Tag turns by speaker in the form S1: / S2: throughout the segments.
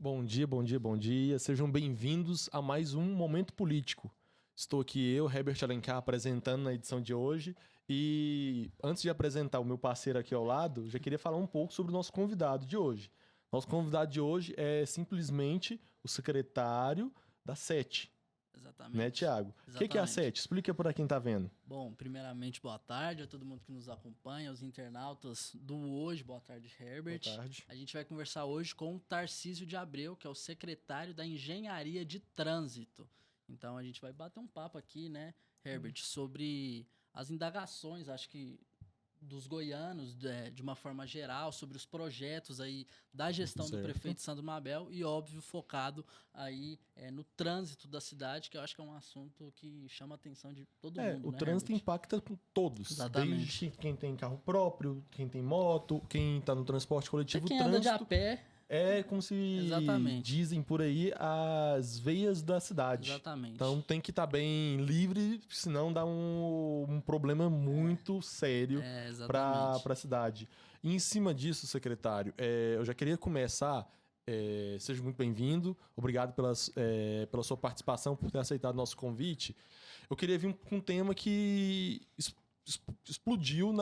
S1: Bom dia, bom dia, bom dia. Sejam bem-vindos a mais um Momento Político. Estou aqui eu, Herbert Alencar, apresentando na edição de hoje. E antes de apresentar o meu parceiro aqui ao lado, já queria falar um pouco sobre o nosso convidado de hoje. Nosso convidado de hoje é simplesmente o secretário da SET, né,
S2: Exatamente.
S1: Tiago? O que é a SET? Explica para quem está vendo.
S2: Bom, primeiramente, boa tarde a todo mundo que nos acompanha, aos internautas do Hoje. Boa tarde, Herbert.
S1: Boa tarde.
S2: A gente vai conversar hoje com o Tarcísio de Abreu, que é o secretário da Engenharia de Trânsito. Então, a gente vai bater um papo aqui, né, Herbert, sobre as indagações, acho que dos goianos, de uma forma geral, sobre os projetos aí da gestão do
S1: Certo.
S2: prefeito Sandro Mabel e, óbvio, focado aí no trânsito da cidade, que eu acho que é um assunto que chama a atenção de todo mundo,
S1: O
S2: né,
S1: trânsito
S2: Herbert?
S1: impacta com todos.
S2: Exatamente.
S1: Desde quem tem carro próprio, quem tem moto, quem está no transporte coletivo.
S2: Até quem
S1: O
S2: anda de a
S1: trânsito
S2: pé.
S1: é como se
S2: Exatamente.
S1: dizem por aí as veias da cidade.
S2: Exatamente.
S1: Então tem que estar bem livre, senão dá um problema muito sério para
S2: exatamente.
S1: a cidade. E em cima disso, secretário, eu já queria começar. Seja muito bem-vindo. Obrigado pela sua participação, por ter aceitado nosso convite. Eu queria vir com um tema que explodiu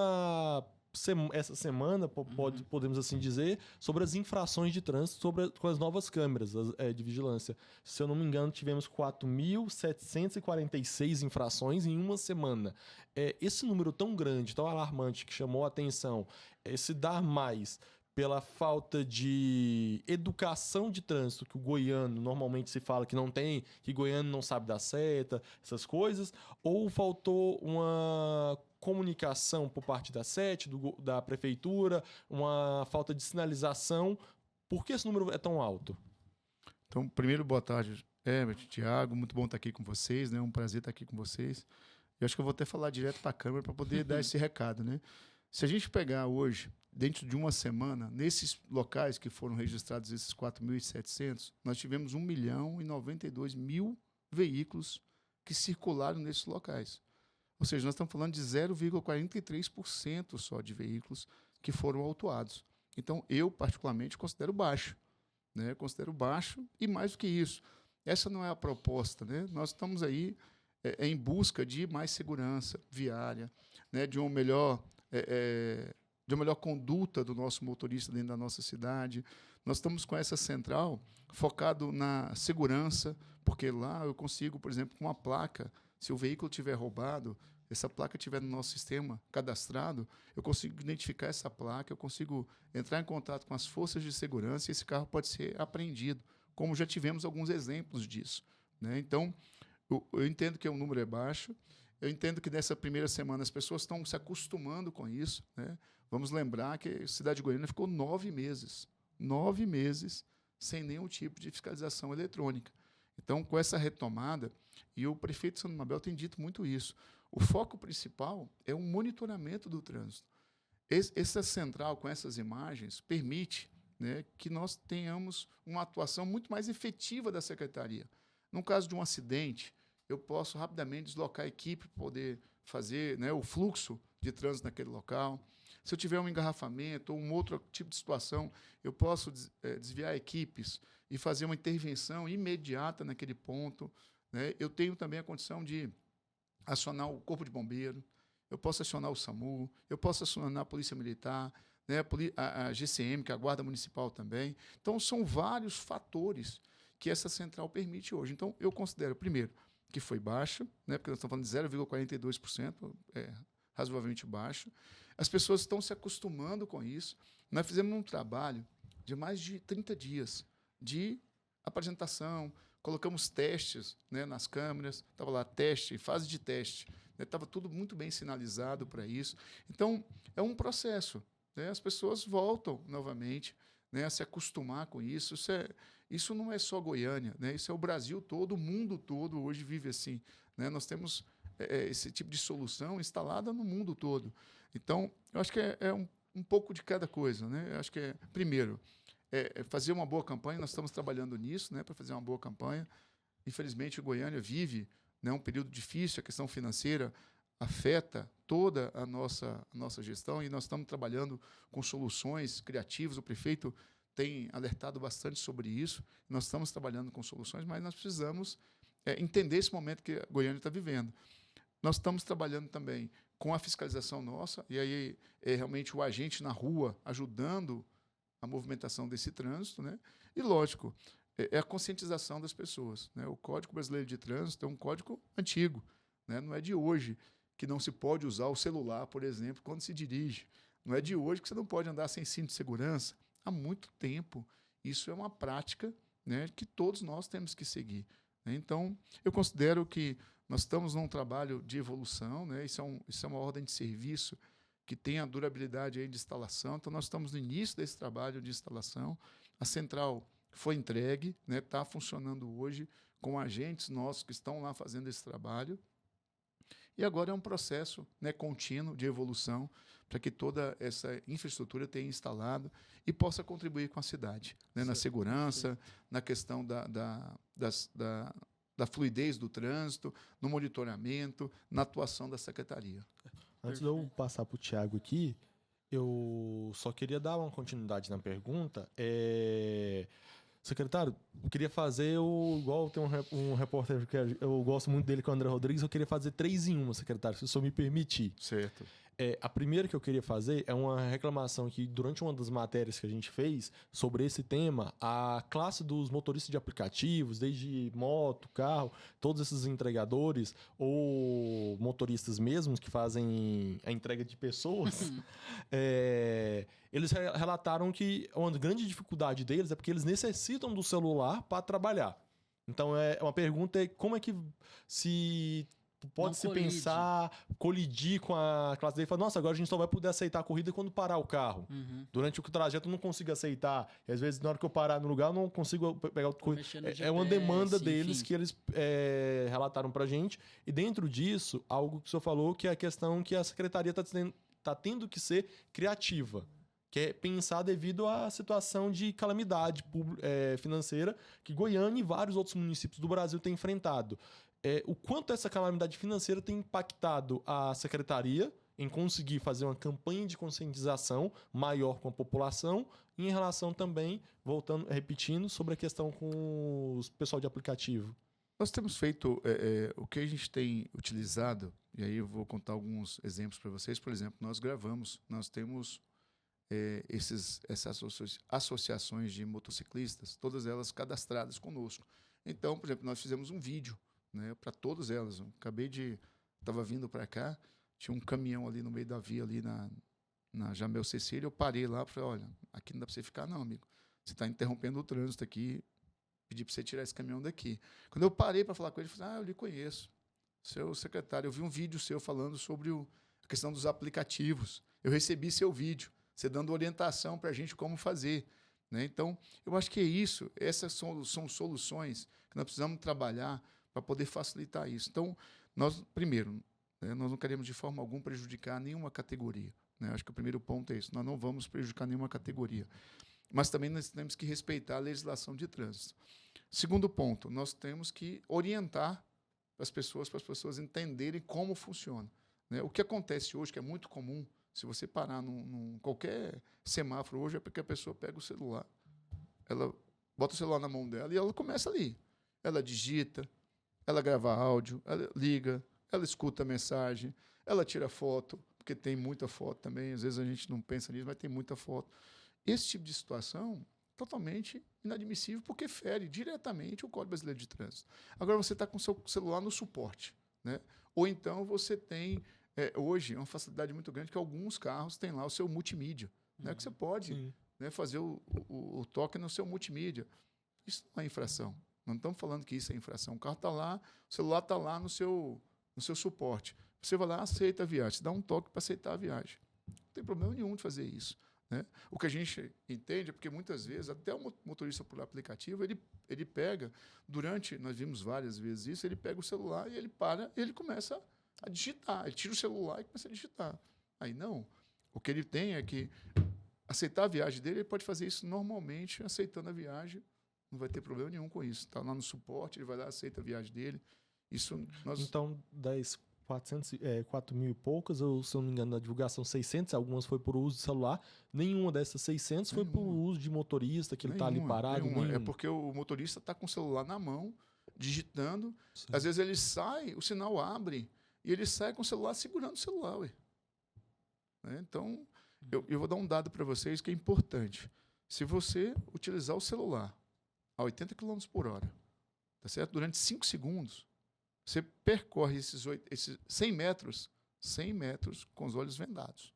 S1: essa semana, podemos assim dizer, sobre as infrações de trânsito com as novas câmeras de vigilância. Se eu não me engano, tivemos 4.746 infrações em uma semana. Esse número tão grande, tão alarmante, que chamou a atenção, se dar mais pela falta de educação de trânsito que o goiano normalmente se fala que não tem, que goiano não sabe dar seta, essas coisas, ou faltou uma comunicação por parte da SET, da prefeitura, uma falta de sinalização? Por que esse número é tão alto?
S3: Então, primeiro, boa tarde, Herbert, Thiago, muito bom estar aqui com vocês, né? Um prazer estar aqui com vocês. Eu acho que eu vou até falar direto para a câmera para poder dar esse recado, né? Se a gente pegar hoje, dentro de uma semana, nesses locais que foram registrados esses 4.700, nós tivemos 1.092.000 veículos que circularam nesses locais. Ou seja, nós estamos falando de 0,43% só de veículos que foram autuados. Então, eu, particularmente, considero baixo. Né? Considero baixo e mais do que isso. Essa não é a proposta. Né? Nós estamos aí em busca de mais segurança viária, né? De uma melhor conduta do nosso motorista dentro da nossa cidade. Nós estamos com essa central focado na segurança, porque lá eu consigo, por exemplo, com uma placa, se o veículo tiver roubado, essa placa estiver no nosso sistema cadastrado, eu consigo identificar essa placa, eu consigo entrar em contato com as forças de segurança e esse carro pode ser apreendido, como já tivemos alguns exemplos disso. Né? Então, eu entendo que o número é baixo, eu entendo que nessa primeira semana as pessoas estão se acostumando com isso. Né? Vamos lembrar que a cidade de Goiânia ficou 9 meses sem nenhum tipo de fiscalização eletrônica. Então, com essa retomada, e o prefeito Sandro Mabel tem dito muito isso, o foco principal é o monitoramento do trânsito. Essa central, com essas imagens, permite, né, que nós tenhamos uma atuação muito mais efetiva da secretaria. No caso de um acidente, eu posso rapidamente deslocar a equipe para poder fazer, né, o fluxo de trânsito naquele local. Se eu tiver um engarrafamento ou um outro tipo de situação, eu posso desviar equipes e fazer uma intervenção imediata naquele ponto. Né? Eu tenho também a condição de acionar o Corpo de Bombeiro, eu posso acionar o SAMU, eu posso acionar a Polícia Militar, né, a GCM, que é a Guarda Municipal também. Então, são vários fatores que essa central permite hoje. Então, eu considero, primeiro, que foi baixo, né, porque nós estamos falando de 0,42%, razoavelmente baixo. As pessoas estão se acostumando com isso. Nós fizemos um trabalho de mais de 30 dias de apresentação, colocamos testes, né, nas câmeras, estava lá teste, fase de teste, estava tudo muito bem sinalizado para isso. Então, é um processo. Né, as pessoas voltam novamente, né, a se acostumar com isso. Isso não é só Goiânia, né, isso é o Brasil todo, o mundo todo hoje vive assim. Né, nós temos esse tipo de solução instalada no mundo todo. Então, eu acho que é um pouco de cada coisa. Né? Eu acho que primeiro, fazer uma boa campanha, nós estamos trabalhando nisso, né, para fazer uma boa campanha. Infelizmente, Goiânia vive, né, um período difícil, a questão financeira afeta toda a nossa gestão e nós estamos trabalhando com soluções criativas. O prefeito tem alertado bastante sobre isso. Nós estamos trabalhando com soluções, mas nós precisamos entender esse momento que a Goiânia está vivendo. Nós estamos trabalhando também com a fiscalização nossa, e aí é realmente o agente na rua ajudando a movimentação desse trânsito, né? E, lógico, é a conscientização das pessoas, né? O Código Brasileiro de Trânsito é um código antigo, né? Não é de hoje que não se pode usar o celular, por exemplo, quando se dirige. Não é de hoje que você não pode andar sem cinto de segurança. Há muito tempo. Isso é uma prática, né, que todos nós temos que seguir. Né? Então, eu considero que nós estamos num trabalho de evolução, né? Isso é uma ordem de serviço que tem a durabilidade aí de instalação. Então, nós estamos no início desse trabalho de instalação. A central foi entregue, né? Está funcionando hoje com agentes nossos que estão lá fazendo esse trabalho. E agora é um processo, né, contínuo de evolução para que toda essa infraestrutura tenha instalado e possa contribuir com a cidade, né, na segurança, na questão da fluidez do trânsito, no monitoramento, na atuação da secretaria.
S1: Antes de eu passar para o Thiago aqui, eu só queria dar uma continuidade na pergunta. Secretário, eu queria fazer igual tem um repórter que eu gosto muito dele, que é o André Rodrigues, eu queria fazer 3 em 1, secretário, se o senhor me permitir.
S3: Certo.
S1: A primeira que eu queria fazer é uma reclamação que, durante uma das matérias que a gente fez sobre esse tema, a classe dos motoristas de aplicativos, desde moto, carro, todos esses entregadores ou motoristas mesmos que fazem a entrega de pessoas, eles relataram que uma grande dificuldade deles é porque eles necessitam do celular para trabalhar. Então, uma pergunta é como é que se pode-se pensar, colidir com a classe dele e falar, nossa, agora a gente só vai poder aceitar a corrida quando parar o carro.
S2: Uhum.
S1: Durante o trajeto eu não consigo aceitar. E às vezes, na hora que eu parar no lugar, eu não consigo pegar o corrida. É uma demanda deles, enfim, que eles relataram pra gente. E dentro disso, algo que o senhor falou, que é a questão que a secretaria tá tendo que ser criativa. Que é pensar devido à situação de calamidade financeira que Goiânia e vários outros municípios do Brasil têm enfrentado. O quanto essa calamidade financeira tem impactado a secretaria em conseguir fazer uma campanha de conscientização maior com a população, e em relação também, repetindo, sobre a questão com o pessoal de aplicativo.
S3: Nós temos feito o que a gente tem utilizado, e aí eu vou contar alguns exemplos para vocês. Por exemplo, nós temos essas associações de motociclistas, todas elas cadastradas conosco. Então, por exemplo, nós fizemos um vídeo, né, para todas elas. Estava vindo para cá, tinha um caminhão ali no meio da via, ali na Jamel Cecília, eu parei lá e falei, olha, aqui não dá para você ficar não, amigo. Você está interrompendo o trânsito aqui, pedi para você tirar esse caminhão daqui. Quando eu parei para falar com ele, eu falei, eu lhe conheço, seu secretário, eu vi um vídeo seu falando sobre a questão dos aplicativos, eu recebi seu vídeo, você dando orientação para a gente como fazer. Né? Então, eu acho que é isso, essas são soluções que nós precisamos trabalhar para poder facilitar isso. Então, primeiro, né, nós não queremos de forma alguma prejudicar nenhuma categoria. Né? Acho que o primeiro ponto é isso, nós não vamos prejudicar nenhuma categoria. Mas também nós temos que respeitar a legislação de trânsito. Segundo ponto, nós temos que orientar para as pessoas entenderem como funciona. Né? O que acontece hoje, que é muito comum, se você parar qualquer semáforo hoje, é porque a pessoa pega o celular, ela bota o celular na mão dela e ela começa ali. Ela digita, ela grava áudio, ela liga, ela escuta a mensagem, ela tira foto, porque tem muita foto também, às vezes a gente não pensa nisso, mas tem muita foto. Esse tipo de situação totalmente inadmissível, porque fere diretamente o Código Brasileiro de Trânsito. Agora você está com o seu celular no suporte, né? Ou então você tem, hoje, uma facilidade muito grande que alguns carros têm lá o seu multimídia, né? Que você pode, né, fazer o toque no seu multimídia. Isso não é infração. Não estamos falando que isso é infração. O carro está lá, o celular está lá no seu suporte. Você vai lá, aceita a viagem. Você dá um toque para aceitar a viagem. Não tem problema nenhum de fazer isso. Né? O que a gente entende é porque, muitas vezes, até o motorista por aplicativo, ele pega, nós vimos várias vezes isso, ele pega o celular e ele para e ele começa a digitar. Ele tira o celular e começa a digitar. Aí não. O que ele tem é que aceitar a viagem dele, ele pode fazer isso normalmente, aceitando a viagem. Não vai ter problema nenhum com isso. Está lá no suporte, ele vai lá, aceita a viagem dele. Isso nós...
S1: Então, 4 mil e poucas, ou se eu não me engano, na divulgação 600, algumas foi por uso de celular. Nenhuma dessas 600 foi por uso de motorista, que ele tá ali parado.
S3: É porque o motorista está com o celular na mão, digitando.
S1: Sim.
S3: Às vezes ele sai, o sinal abre, e ele sai com o celular segurando o celular. Ué. Né? Então, eu vou dar um dado para vocês que é importante. Se você utilizar o celular a 80 km por hora, tá certo? Durante 5 segundos, você percorre esses 100 metros com os olhos vendados.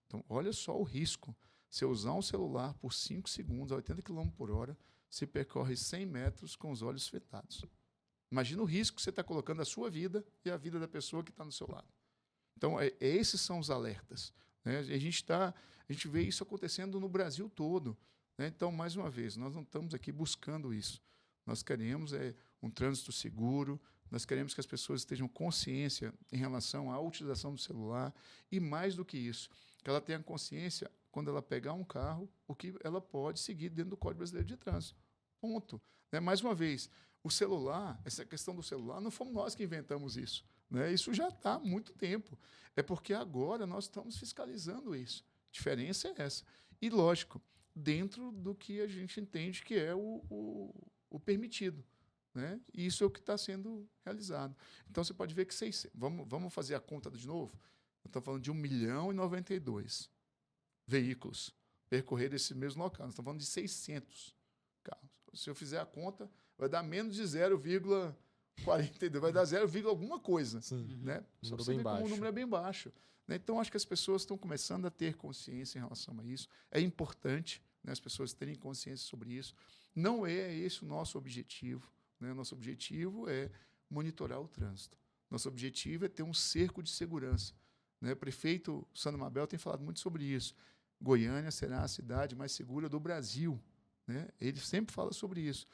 S3: Então, olha só o risco. Se eu usar um celular por 5 segundos a 80 km por hora, você percorre 100 metros com os olhos vendados. Imagina o risco que você está colocando a sua vida e a vida da pessoa que está do seu lado. Então, esses são os alertas. Né? A gente vê isso acontecendo no Brasil todo. Né? Então, mais uma vez, nós não estamos aqui buscando isso. Nós queremos um trânsito seguro, nós queremos que as pessoas estejam consciência em relação à utilização do celular e, mais do que isso, que ela tenha consciência, quando ela pegar um carro, o que ela pode seguir dentro do Código Brasileiro de Trânsito. Ponto. Né? Mais uma vez, o celular, essa questão do celular, não fomos nós que inventamos isso. Né? Isso já está há muito tempo. É porque agora nós estamos fiscalizando isso. A diferença é essa. E, lógico, dentro do que a gente entende que é o permitido. Né? E isso é o que está sendo realizado. Então, você pode ver que vamos fazer a conta de novo? Eu estou falando de 1.092.000 veículos percorrer esse mesmo local. Nós estamos falando de 600 carros. Se eu fizer a conta, vai dar menos de 0,42, vai dar 0, alguma coisa.
S1: Sim.
S3: Né? Só
S1: Número
S3: você
S1: bem
S3: ver como
S1: baixo.
S3: o número é bem baixo. Né? Então, acho que as pessoas estão começando a ter consciência em relação a isso. É importante, né, as pessoas terem consciência sobre isso. Não é esse o nosso objetivo. Né? Nosso objetivo é monitorar o trânsito. Nosso objetivo é ter um cerco de segurança. Né? O prefeito Sandro Mabel tem falado muito sobre isso. Goiânia será a cidade mais segura do Brasil. Né? Ele sempre fala sobre isso.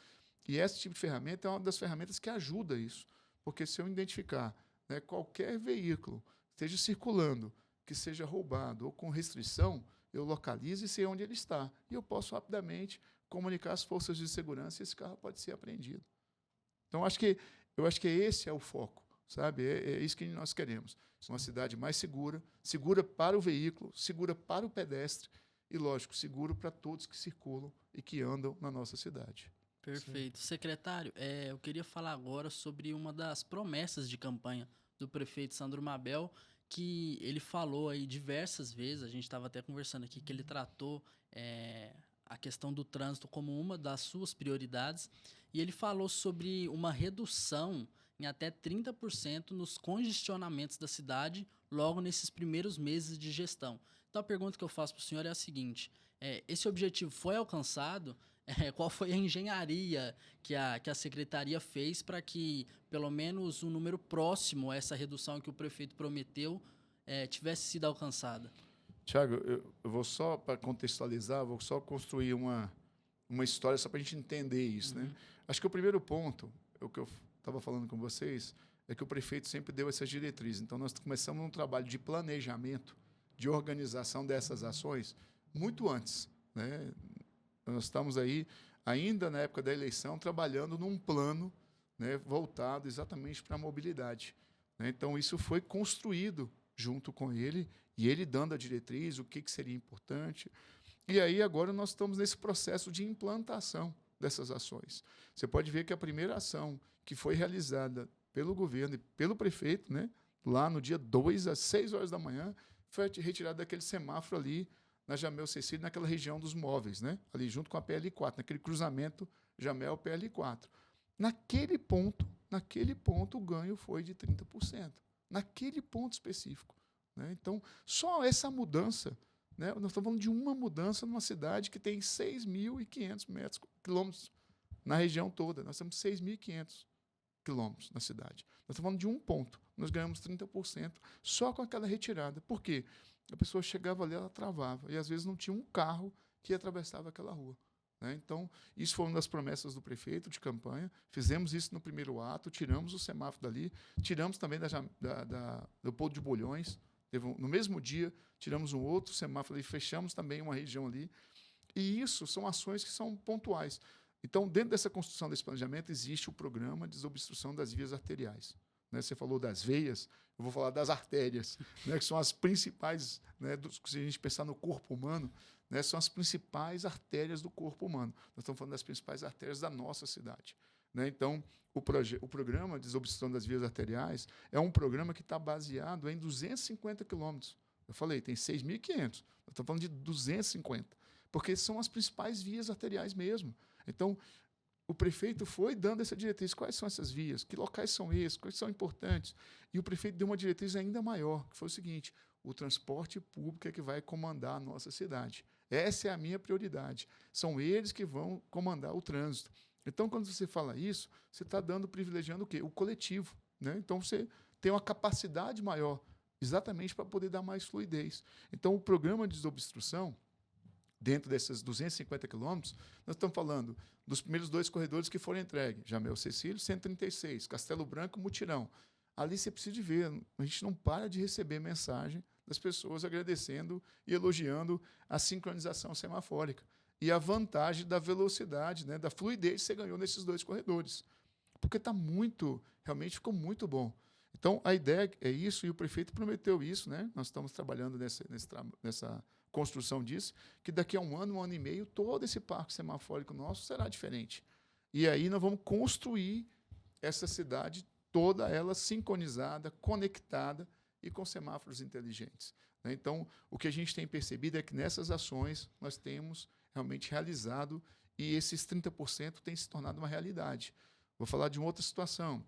S3: E esse tipo de ferramenta é uma das ferramentas que ajuda isso. Porque se eu identificar, né, qualquer veículo que esteja circulando, que seja roubado ou com restrição, eu localizo e sei onde ele está. E eu posso rapidamente comunicar às forças de segurança e esse carro pode ser apreendido. Então, eu acho que esse é o foco, sabe? É isso que nós queremos. Uma cidade mais segura, segura para o veículo, segura para o pedestre e, lógico, seguro para todos que circulam e que andam na nossa cidade.
S2: Perfeito. Secretário, eu queria falar agora sobre uma das promessas de campanha do prefeito Sandro Mabel, que ele falou aí diversas vezes, a gente estava até conversando aqui, que ele tratou a questão do trânsito como uma das suas prioridades, e ele falou sobre uma redução em até 30% nos congestionamentos da cidade logo nesses primeiros meses de gestão. Então, a pergunta que eu faço para o senhor é a seguinte, esse objetivo foi alcançado? Qual foi a engenharia que a secretaria fez para que, pelo menos, um número próximo a essa redução que o prefeito prometeu tivesse sido alcançada?
S3: Tiago, eu vou só, para contextualizar, vou só construir uma história só para a gente entender isso. Né? Acho que o primeiro ponto, o que eu estava falando com vocês, é que o prefeito sempre deu essas diretrizes. Então, nós começamos um trabalho de planejamento, de organização dessas ações, muito antes. Né? Nós estamos aí, ainda na época da eleição, trabalhando num plano, né, voltado exatamente para a mobilidade. Né? Então, isso foi construído junto com ele, e ele dando a diretriz, o que seria importante. E aí, agora, nós estamos nesse processo de implantação dessas ações. Você pode ver que a primeira ação que foi realizada pelo governo e pelo prefeito, né, lá no dia 2, às 6 horas da manhã, foi retirada daquele semáforo ali, na Jamel Cecílio, naquela região dos móveis, né? Ali junto com a PL4, naquele cruzamento Jamel-PL4. Naquele ponto, o ganho foi de 30%. Naquele ponto específico. Né? Então, só essa mudança, né? Nós estamos falando de uma mudança numa cidade que tem 6.500 quilômetros na região toda. Nós temos 6.500 quilômetros na cidade. Nós estamos falando de um ponto. Nós ganhamos 30% só com aquela retirada. Por quê? A pessoa chegava ali, ela travava. E, às vezes, não tinha um carro que atravessava aquela rua. Né? Então, isso foi uma das promessas do prefeito de campanha. Fizemos isso no primeiro ato, tiramos o semáforo dali, tiramos também do Pouso de Bolhões. No mesmo dia, tiramos um outro semáforo ali, fechamos também uma região ali. E isso são ações que são pontuais. Então, dentro dessa construção desse planejamento, existe o programa de desobstrução das vias arteriais. né? Você falou das veias, eu vou falar das artérias, né? Que são as principais, né? Se a gente pensar no corpo humano, né? São as principais artérias do corpo humano. Nós estamos falando das principais artérias da nossa cidade, né? Então, o programa de desobstrução das vias arteriais é um programa que está baseado em 250 quilômetros. Eu falei, tem 6.500. Nós estamos falando de 250, porque são as principais vias arteriais mesmo. Então, o prefeito foi dando essa diretriz. Quais são essas vias? Que locais são esses? Quais são importantes? E o prefeito deu uma diretriz ainda maior, que foi o seguinte: o transporte público é que vai comandar a nossa cidade. Essa é a minha prioridade. São eles que vão comandar o trânsito. Então, quando você fala isso, você está privilegiando o quê? O coletivo, né? Então, você tem uma capacidade maior, exatamente para poder dar mais fluidez. Então, o programa de desobstrução, dentro desses 250 quilômetros, nós estamos falando dos primeiros 2 corredores que foram entregues. Jamel Cecílio, 136, Castelo Branco, Mutirão. Ali você precisa de ver, a gente não para de receber mensagem das pessoas agradecendo e elogiando a sincronização semafórica e a vantagem da velocidade, né, da fluidez que você ganhou nesses 2 corredores. Porque está realmente ficou muito bom. Então, a ideia é isso, e o prefeito prometeu isso, né? Nós estamos trabalhando nessa construção disso, que daqui a um ano e meio, todo esse parque semafórico nosso será diferente. E aí nós vamos construir essa cidade toda ela sincronizada, conectada e com semáforos inteligentes, né? Então, o que a gente tem percebido é que nessas ações nós temos realmente realizado e esses 30% têm se tornado uma realidade. Vou falar de uma outra situação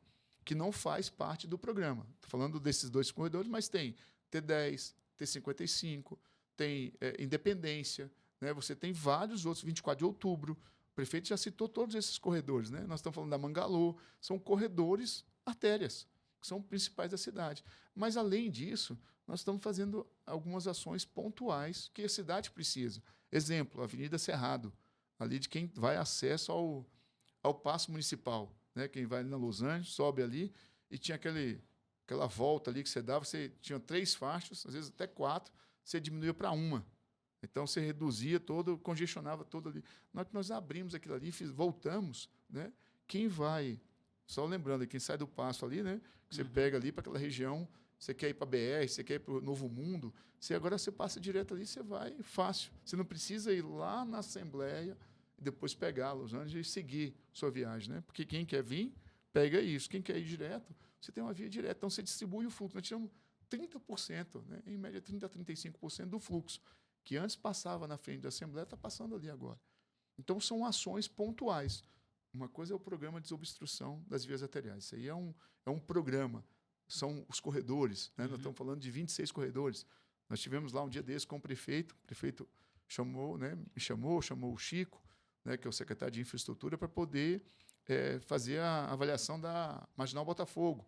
S3: que não faz parte do programa. Estou falando desses 2 corredores, mas tem T10, T55, tem Independência, né? Você tem vários outros, 24 de outubro. O prefeito já citou todos esses corredores, né? Nós estamos falando da Mangalô, são corredores, artérias, que são principais da cidade. Mas, além disso, nós estamos fazendo algumas ações pontuais que a cidade precisa. Exemplo, a Avenida Cerrado, ali de quem vai acesso ao Paço Municipal, né? Quem vai na Los Angeles, sobe ali, e tinha aquela volta ali que você dava, você tinha 3 faixas, às vezes até 4, você diminuía para 1. Então, você reduzia todo, congestionava todo ali. Nós abrimos aquilo ali, voltamos, né? Quem vai, só lembrando, quem sai do Paço ali, né? Que você pega ali para aquela região, você quer ir para a BR, você quer ir para o Novo Mundo, agora você passa direto ali, você vai fácil. Você não precisa ir lá na Assembleia e depois pegar Los Angeles e seguir sua viagem, né? Porque quem quer vir, pega isso. Quem quer ir direto, você tem uma via direta. Então, você distribui o fluxo. Nós tiramos 30%, né? Em média 30% a 35% do fluxo, que antes passava na frente da Assembleia, está passando ali agora. Então, são ações pontuais. Uma coisa é o programa de desobstrução das vias arteriais. Isso aí é um programa. São os corredores, né? Nós estamos falando de 26 corredores. Nós tivemos lá um dia desse com o prefeito chamou, né? chamou o Chico, né? Que é o secretário de Infraestrutura, para poder fazer a avaliação da Marginal Botafogo.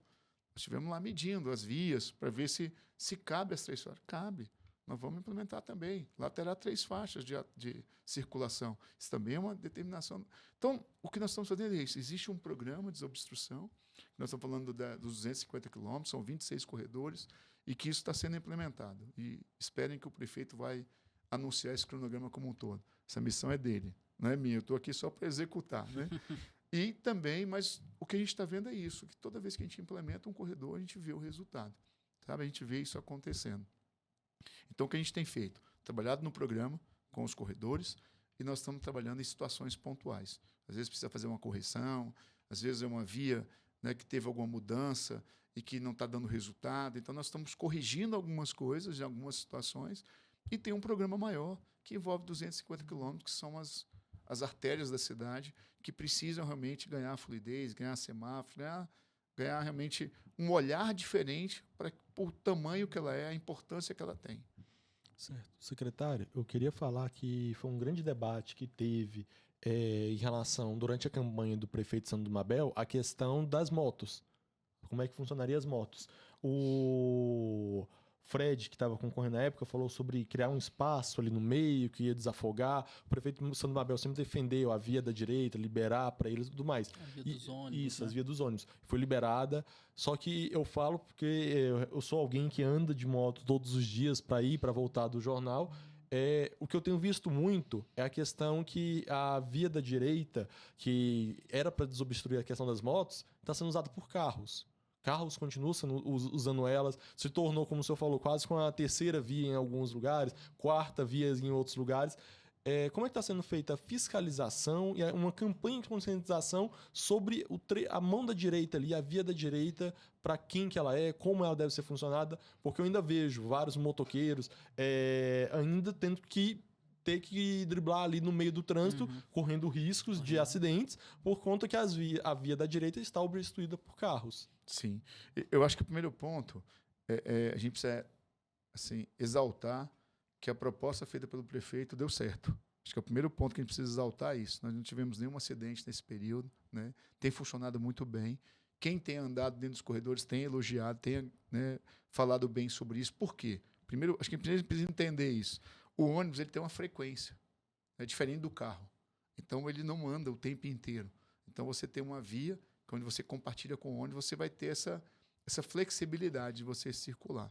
S3: Nós estivemos lá medindo as vias para ver se cabe as 3 faixas. Cabe. Nós vamos implementar também. Lá terá 3 faixas de circulação. Isso também é uma determinação. Então, o que nós estamos fazendo é isso. Existe um programa de desobstrução. Nós estamos falando dos 250 quilômetros, são 26 corredores, e que isso está sendo implementado. E esperem que o prefeito vai anunciar esse cronograma como um todo. Essa missão é dele, não é minha. Eu estou aqui só para executar, né? E também, mas o que a gente está vendo é isso, que toda vez que a gente implementa um corredor, a gente vê o resultado. Sabe? A gente vê isso acontecendo. Então, o que a gente tem feito? Trabalhado no programa, com os corredores, e nós estamos trabalhando em situações pontuais. Às vezes precisa fazer uma correção, às vezes é uma via, né, que teve alguma mudança e que não está dando resultado. Então, nós estamos corrigindo algumas coisas em algumas situações, e tem um programa maior que envolve 250 quilômetros, que são as artérias da cidade, que precisam realmente ganhar fluidez, ganhar semáforo, ganhar realmente um olhar diferente para o tamanho que ela é, a importância que ela tem.
S1: Certo. Secretário, eu queria falar que foi um grande debate que teve em relação, durante a campanha do prefeito Sandro Mabel, a questão das motos. Como é que funcionaria as motos? O Fred, que estava concorrendo na época, falou sobre criar um espaço ali no meio que ia desafogar. O prefeito Sandro Mabel sempre defendeu a via da direita, liberar para eles e tudo mais.
S2: A via dos ônibus.
S1: Isso, né? As vias dos ônibus. Foi liberada. Só que eu falo porque eu sou alguém que anda de moto todos os dias para ir, para voltar do jornal. O que eu tenho visto muito é a questão que a via da direita, que era para desobstruir a questão das motos, está sendo usada por carros. carros continuam usando elas, se tornou, como o senhor falou, quase com a terceira via em alguns lugares, quarta via em outros lugares. Como é que está sendo feita a fiscalização e uma campanha de conscientização sobre a mão da direita ali, a via da direita, para quem que ela é, como ela deve ser funcionada? Porque eu ainda vejo vários motoqueiros ainda tendo que ter que driblar ali no meio do trânsito, correndo riscos de acidentes, por conta que a via da direita está obstruída por carros.
S3: Sim. Eu acho que o primeiro ponto a gente precisa assim, exaltar que a proposta feita pelo prefeito deu certo. Acho que é o primeiro ponto que a gente precisa exaltar isso. Nós não tivemos nenhum acidente nesse período, né? Tem funcionado muito bem. Quem tem andado dentro dos corredores tem elogiado, tem, né, falado bem sobre isso. Por quê? Primeiro, acho que a gente precisa entender isso. O ônibus ele tem uma frequência, é diferente do carro. Então, ele não anda o tempo inteiro. Então, você tem uma via, onde você compartilha com o ônibus, você vai ter essa flexibilidade de você circular,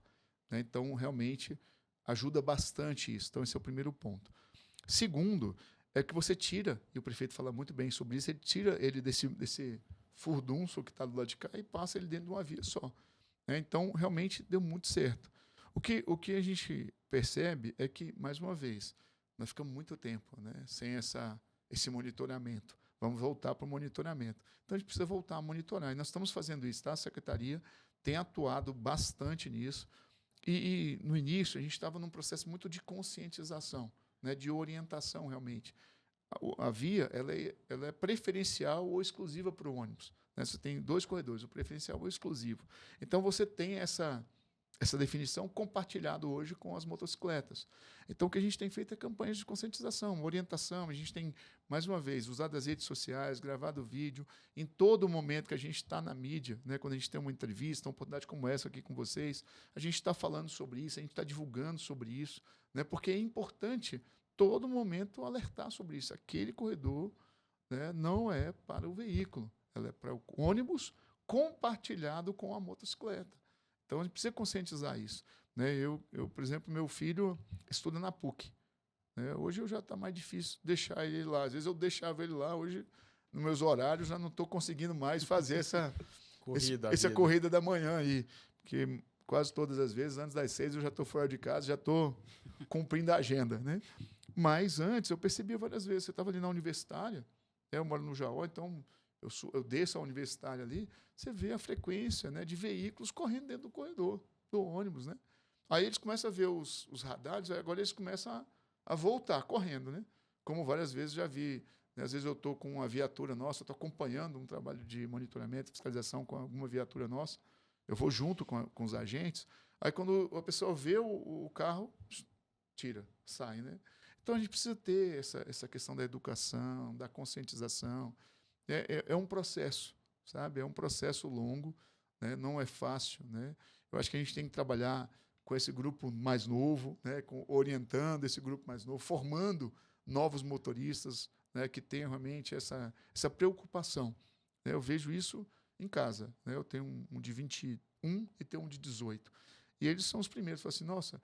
S3: né? Então, realmente, ajuda bastante isso. Então, esse é o primeiro ponto. Segundo, é que você tira, e o prefeito fala muito bem sobre isso, ele tira ele desse furdunço que está do lado de cá e passa ele dentro de uma via só, né? Então, realmente, deu muito certo. O que a gente percebe é que, mais uma vez, nós ficamos muito tempo, né, sem esse monitoramento. Vamos voltar para o monitoramento. Então, a gente precisa voltar a monitorar. E nós estamos fazendo isso, tá? A Secretaria tem atuado bastante nisso. E no início, a gente estava num processo muito de conscientização, né, de orientação, realmente. A via ela é preferencial ou exclusiva para o ônibus, né? Você tem 2 corredores, o preferencial ou o exclusivo. Então, você tem essa definição compartilhada hoje com as motocicletas. Então, o que a gente tem feito é campanhas de conscientização, orientação. A gente tem, mais uma vez, usado as redes sociais, gravado vídeo. Em todo momento que a gente está na mídia, né, quando a gente tem uma entrevista, uma oportunidade como essa aqui com vocês, a gente está falando sobre isso, a gente está divulgando sobre isso, né, porque é importante, todo momento, alertar sobre isso. Aquele corredor, né, não é para o veículo, ela é para o ônibus compartilhado com a motocicleta. Então, a gente precisa conscientizar isso, né? Eu, por exemplo, meu filho estuda na PUC, né? Hoje já está mais difícil deixar ele lá. Às vezes eu deixava ele lá, hoje, nos meus horários, já não estou conseguindo mais fazer essa corrida da manhã aí, porque quase todas as vezes, antes das 6, eu já estou fora de casa, já estou cumprindo a agenda, né? Mas antes, eu percebia várias vezes, você estava ali na Universitária, né? Eu moro no Jaó, então eu desço a Universitária ali, você vê a frequência, né, de veículos correndo dentro do corredor, do ônibus, né? Aí eles começam a ver os radares, agora eles começam a voltar correndo, né? Como várias vezes já vi, né? Às vezes eu estou com uma viatura nossa, estou acompanhando um trabalho de monitoramento, fiscalização com alguma viatura nossa, eu vou junto com os agentes, aí quando a pessoa vê o carro, tira, sai, né? Então a gente precisa ter essa questão da educação, da conscientização. É um processo, sabe? É um processo longo, né? Não é fácil, né? Eu acho que a gente tem que trabalhar com esse grupo mais novo, né? Orientando esse grupo mais novo, formando novos motoristas, né? Que tenham realmente essa preocupação, né? Eu vejo isso em casa, né? Eu tenho um de 21 e tenho um de 18. E eles são os primeiros. Falam assim, nossa,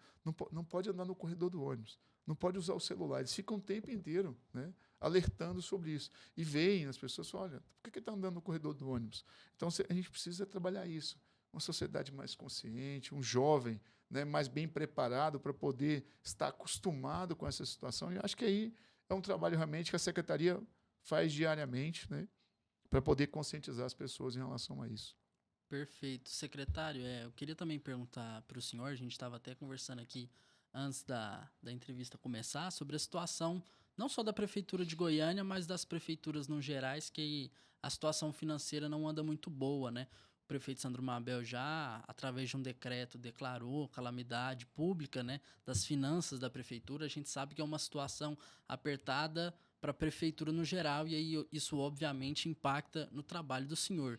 S3: não pode andar no corredor do ônibus, não pode usar o celular. Eles ficam o tempo inteiro, né, alertando sobre isso. E veem as pessoas e falam, olha, por que está andando no corredor do ônibus? Então, a gente precisa trabalhar isso. Uma sociedade mais consciente, um jovem, né, mais bem preparado para poder estar acostumado com essa situação. E eu acho que aí é um trabalho realmente que a Secretaria faz diariamente, né, para poder conscientizar as pessoas em relação a isso.
S2: Perfeito. Secretário, eu queria também perguntar para o senhor, a gente estava até conversando aqui antes da entrevista começar, sobre a situação não só da Prefeitura de Goiânia, mas das prefeituras no gerais, que a situação financeira não anda muito boa, né? O prefeito Sandro Mabel já, através de um decreto, declarou calamidade pública, né, das finanças da Prefeitura. A gente sabe que é uma situação apertada para a Prefeitura no geral, e aí isso obviamente impacta no trabalho do senhor.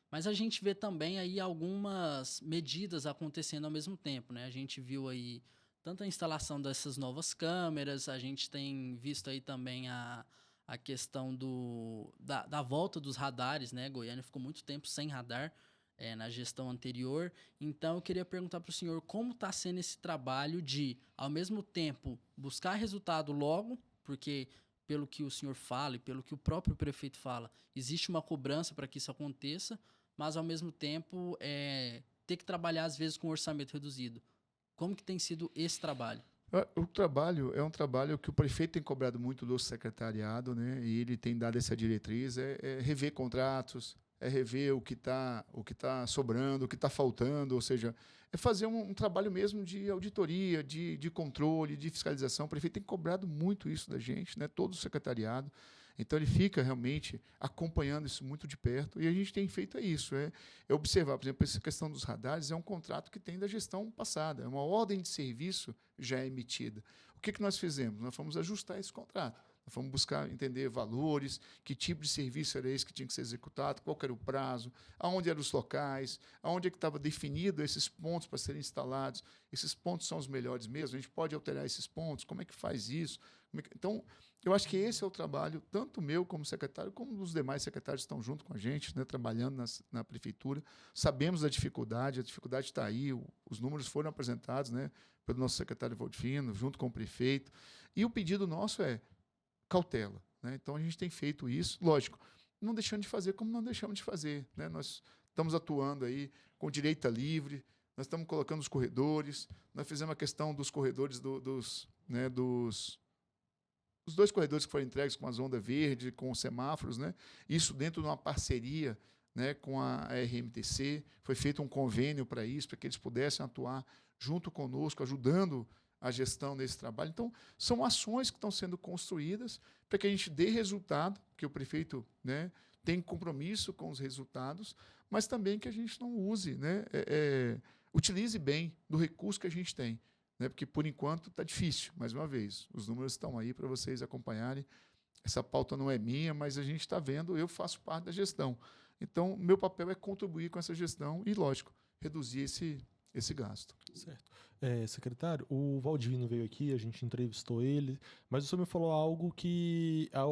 S2: Mas a gente vê também aí algumas medidas acontecendo ao mesmo tempo, né? A gente viu aí tanto a instalação dessas novas câmeras, a gente tem visto aí também a questão da volta dos radares, né? Goiânia ficou muito tempo sem radar na gestão anterior. Então, eu queria perguntar para o senhor como está sendo esse trabalho de, ao mesmo tempo, buscar resultado logo, porque pelo que o senhor fala e pelo que o próprio prefeito fala, existe uma cobrança para que isso aconteça, mas ao mesmo tempo ter que trabalhar às vezes com orçamento reduzido. Como que tem sido esse trabalho?
S3: O trabalho é um trabalho que o prefeito tem cobrado muito do secretariado, né? E ele tem dado essa diretriz, é rever contratos, é rever o que tá sobrando, o que está faltando, ou seja, é fazer um trabalho mesmo de auditoria, de controle, de fiscalização. O prefeito tem cobrado muito isso da gente, né? Todo o secretariado. Então, ele fica realmente acompanhando isso muito de perto, e a gente tem feito isso, é observar, por exemplo, essa questão dos radares é um contrato que tem da gestão passada, é uma ordem de serviço já emitida. O que nós fizemos? Nós fomos ajustar esse contrato, nós fomos buscar entender valores, que tipo de serviço era esse que tinha que ser executado, qual era o prazo, aonde eram os locais, aonde é que estava definido esses pontos para serem instalados, esses pontos são os melhores mesmo, a gente pode alterar esses pontos, como é que faz isso? Então, eu acho que esse é o trabalho, tanto meu como secretário, como dos demais secretários que estão junto com a gente, né, trabalhando na prefeitura. Sabemos da dificuldade, a dificuldade está aí, os números foram apresentados, né, pelo nosso secretário Valdivino, junto com o prefeito, e o pedido nosso é cautela, né? Então, a gente tem feito isso, lógico, não deixando de fazer como não deixamos de fazer, né? Nós estamos atuando aí com direita livre, nós estamos colocando os corredores, nós fizemos a questão dos corredores os 2 corredores que foram entregues com a Zonda Verde, com os semáforos, né? Isso dentro de uma parceria, né, com a RMTC, foi feito um convênio para isso, para que eles pudessem atuar junto conosco, ajudando a gestão desse trabalho. Então, são ações que estão sendo construídas para que a gente dê resultado, que o prefeito, né, tem compromisso com os resultados, mas também que a gente não use, né, utilize bem do recurso que a gente tem. Né, porque, por enquanto, está difícil. Mais uma vez, os números estão aí para vocês acompanharem. Essa pauta não é minha, mas a gente está vendo, eu faço parte da gestão. Então, meu papel é contribuir com essa gestão e, lógico, reduzir esse gasto.
S1: Certo. Secretário, o Valdivino veio aqui, a gente entrevistou ele, mas o senhor me falou algo que é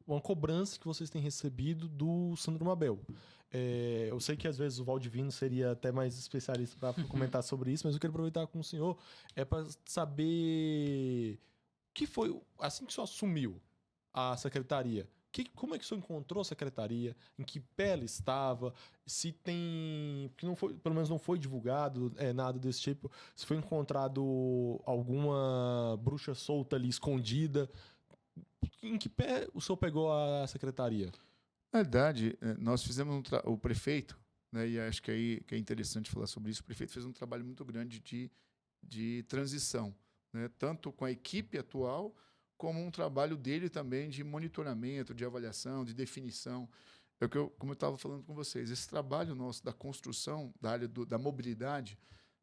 S1: uma cobrança que vocês têm recebido do Sandro Mabel. Eu sei que às vezes o Valdivino seria até mais especialista para comentar sobre isso, mas eu quero aproveitar com o senhor para saber o que foi, assim que o senhor assumiu a secretaria, como é que o senhor encontrou a secretaria, em que pé ela estava, se tem, porque não foi, pelo menos não foi divulgado nada desse tipo, se foi encontrado alguma bruxa solta ali, escondida, em que pé o senhor pegou a secretaria?
S3: Na verdade, nós fizemos o prefeito, né, e acho que aí que é interessante falar sobre isso, o prefeito fez um trabalho muito grande de transição, né, tanto com a equipe atual, como um trabalho dele também de monitoramento, de avaliação, de definição. Como eu estava falando com vocês, esse trabalho nosso da construção da área da mobilidade,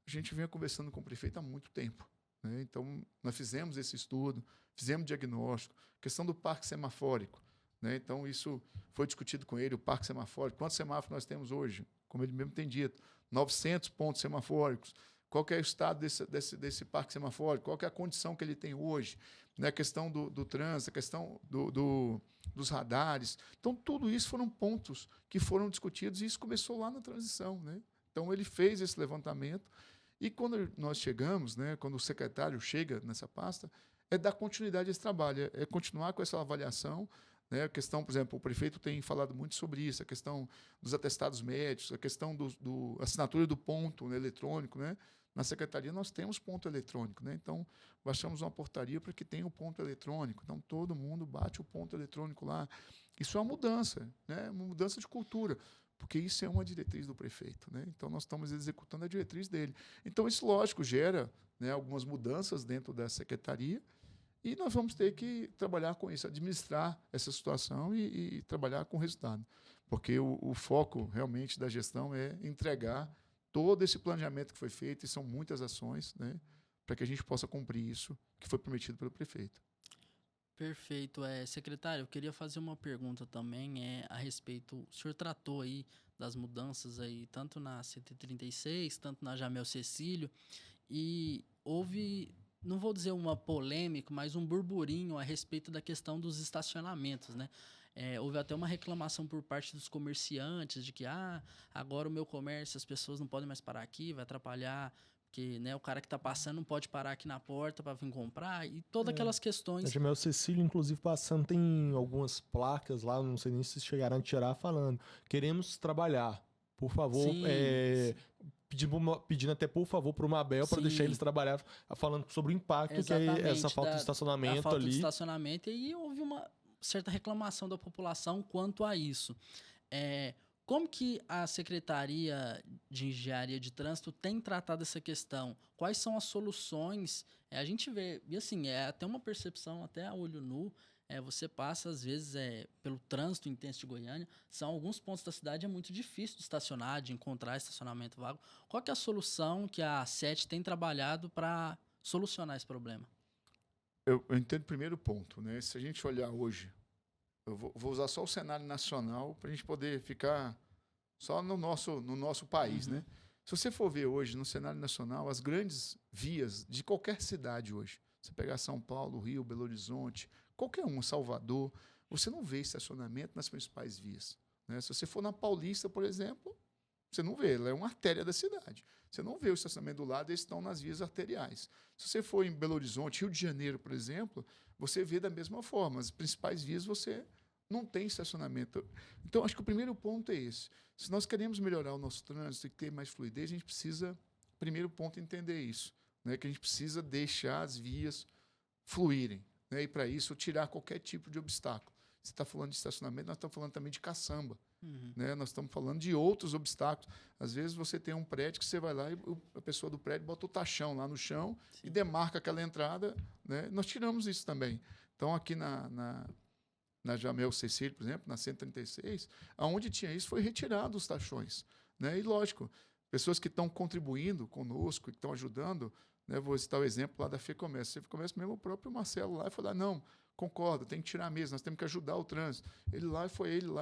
S3: a gente vinha conversando com o prefeito há muito tempo, né? Então, nós fizemos esse estudo, fizemos diagnóstico, questão do parque semafórico, né? Então, isso foi discutido com ele, o parque semafórico. Quantos semáforos nós temos hoje? Como ele mesmo tem dito, 900 pontos semafóricos. Qual que é o estado desse parque semafórico? Qual que é a condição que ele tem hoje? Né? A questão do trânsito, a questão dos radares. Então, tudo isso foram pontos que foram discutidos e isso começou lá na transição, né? Então, ele fez esse levantamento e quando nós chegamos, né, quando o secretário chega nessa pasta, é dar continuidade a esse trabalho, é continuar com essa avaliação, né? A questão, por exemplo, o prefeito tem falado muito sobre isso, a questão dos atestados médicos, a questão da assinatura do ponto, né, eletrônico, né? Na secretaria nós temos ponto eletrônico, né? Então, baixamos uma portaria para que tenha o ponto eletrônico. Então, todo mundo bate o ponto eletrônico lá. Isso é uma mudança, né? Uma mudança de cultura, porque isso é uma diretriz do prefeito, né? Então, nós estamos executando a diretriz dele. Então, isso, lógico, gera, né, algumas mudanças dentro da secretaria e nós vamos ter que trabalhar com isso, administrar essa situação e trabalhar com resultado. Porque o foco, realmente, da gestão é entregar todo esse planejamento que foi feito, e são muitas ações, né, para que a gente possa cumprir isso que foi prometido pelo prefeito.
S2: Perfeito. Secretário, eu queria fazer uma pergunta também a respeito, o senhor tratou aí das mudanças aí, tanto na 136, tanto na Jamel Cecílio, e houve, não vou dizer uma polêmica, mas um burburinho a respeito da questão dos estacionamentos, né? Houve até uma reclamação por parte dos comerciantes de que agora o meu comércio, as pessoas não podem mais parar aqui, vai atrapalhar, porque, né, o cara que está passando não pode parar aqui na porta para vir comprar, e todas aquelas
S1: A
S2: questões.
S1: Jamel Cecílio, inclusive, passando, tem algumas placas lá, não sei nem se chegaram a tirar, falando: queremos trabalhar, por favor,
S2: Sim,
S1: pedindo até por favor para o Mabel para
S2: Sim.
S1: deixar eles trabalhar, falando sobre o impacto que é
S2: exatamente,
S1: essa falta de
S2: da
S1: estacionamento
S2: falta de
S1: ali.
S2: estacionamento, e houve uma certa reclamação da população quanto a isso. Como que a Secretaria de Engenharia de Trânsito tem tratado essa questão? Quais são as soluções? A gente vê, e assim, é até uma percepção, até a olho nu, você passa, às vezes, pelo trânsito intenso de Goiânia, são alguns pontos da cidade, é muito difícil de estacionar, de encontrar estacionamento vago. Qual que é a solução que a SET tem trabalhado para solucionar esse problema?
S3: Eu entendo o primeiro ponto, né? Se a gente olhar hoje, eu vou usar só o cenário nacional para a gente poder ficar só no nosso país, né? Se você for ver hoje no cenário nacional, as grandes vias de qualquer cidade hoje, você pegar São Paulo, Rio, Belo Horizonte, qualquer um, Salvador, você não vê estacionamento nas principais vias, né? Se você for na Paulista, por exemplo, você não vê, ela é uma artéria da cidade. Você não vê o estacionamento do lado, eles estão nas vias arteriais. Se você for em Belo Horizonte, Rio de Janeiro, por exemplo, você vê da mesma forma. As principais vias você não tem estacionamento. Então, acho que o primeiro ponto é esse. Se nós queremos melhorar o nosso trânsito e ter mais fluidez, a gente precisa, primeiro ponto, entender isso, né? Que a gente precisa deixar as vias fluírem, né? E, para isso, tirar qualquer tipo de obstáculo. Você está falando de estacionamento, nós estamos falando também de caçamba. Né? Nós estamos falando de outros obstáculos. Às vezes você tem um prédio que você vai lá e a pessoa do prédio bota o tachão lá no chão
S2: Sim.
S3: e demarca aquela entrada. Né? Nós tiramos isso também. Então, aqui na Jamel Cecílio, por exemplo, na 136, aonde tinha isso, foi retirado os tachões. Né? E, lógico, pessoas que estão contribuindo conosco, que estão ajudando, né? Vou citar o exemplo lá da FEComércio. A FEComércio mesmo, o próprio Marcelo lá, falou: não, concordo, tem que tirar mesmo, nós temos que ajudar o trânsito. Ele lá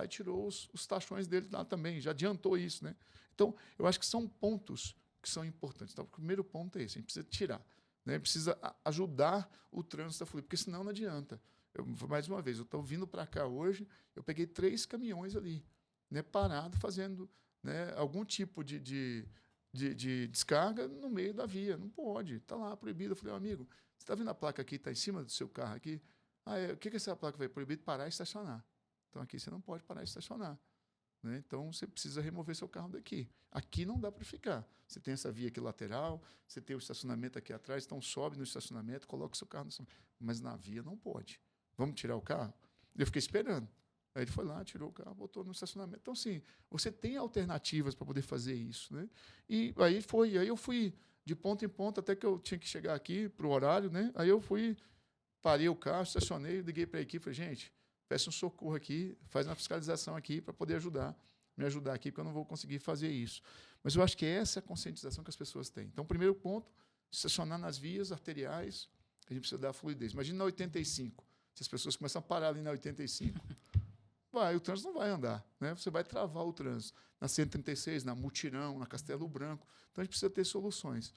S3: e tirou os tachões dele lá também, já adiantou isso. Né? Então, eu acho que são pontos que são importantes. Então, o primeiro ponto é esse, a gente precisa tirar. Né? Precisa ajudar o trânsito a fluir, porque senão não adianta. Mais uma vez, eu estou vindo para cá hoje, eu peguei 3 caminhões ali, né, parado, fazendo, né, algum tipo de descarga no meio da via. Não pode, está lá proibido. Eu falei: amigo, você está vendo a placa aqui, está em cima do seu carro aqui? O que essa placa vai proibir? Parar e estacionar. Então, aqui você não pode parar e estacionar. Né? Então, você precisa remover seu carro daqui. Aqui não dá para ficar. Você tem essa via aqui lateral, você tem o estacionamento aqui atrás, então sobe no estacionamento, coloca o seu carro no estacionamento. Mas na via não pode. Vamos tirar o carro? Eu fiquei esperando. Aí ele foi lá, tirou o carro, botou no estacionamento. Então, assim, você tem alternativas para poder fazer isso. Né? E aí eu fui de ponta em ponta até que eu tinha que chegar aqui para o horário. Né? Aí eu parei o carro, estacionei, liguei para a equipe, falei: gente, peça um socorro aqui, faz uma fiscalização aqui para poder me ajudar aqui, porque eu não vou conseguir fazer isso. Mas eu acho que essa é a conscientização que as pessoas têm. Então, primeiro ponto, estacionar nas vias arteriais, a gente precisa dar fluidez. Imagina na 85, se as pessoas começam a parar ali na 85, o trânsito não vai andar, né? Você vai travar o trânsito. Na 136, na Mutirão, na Castelo Branco. Então, a gente precisa ter soluções.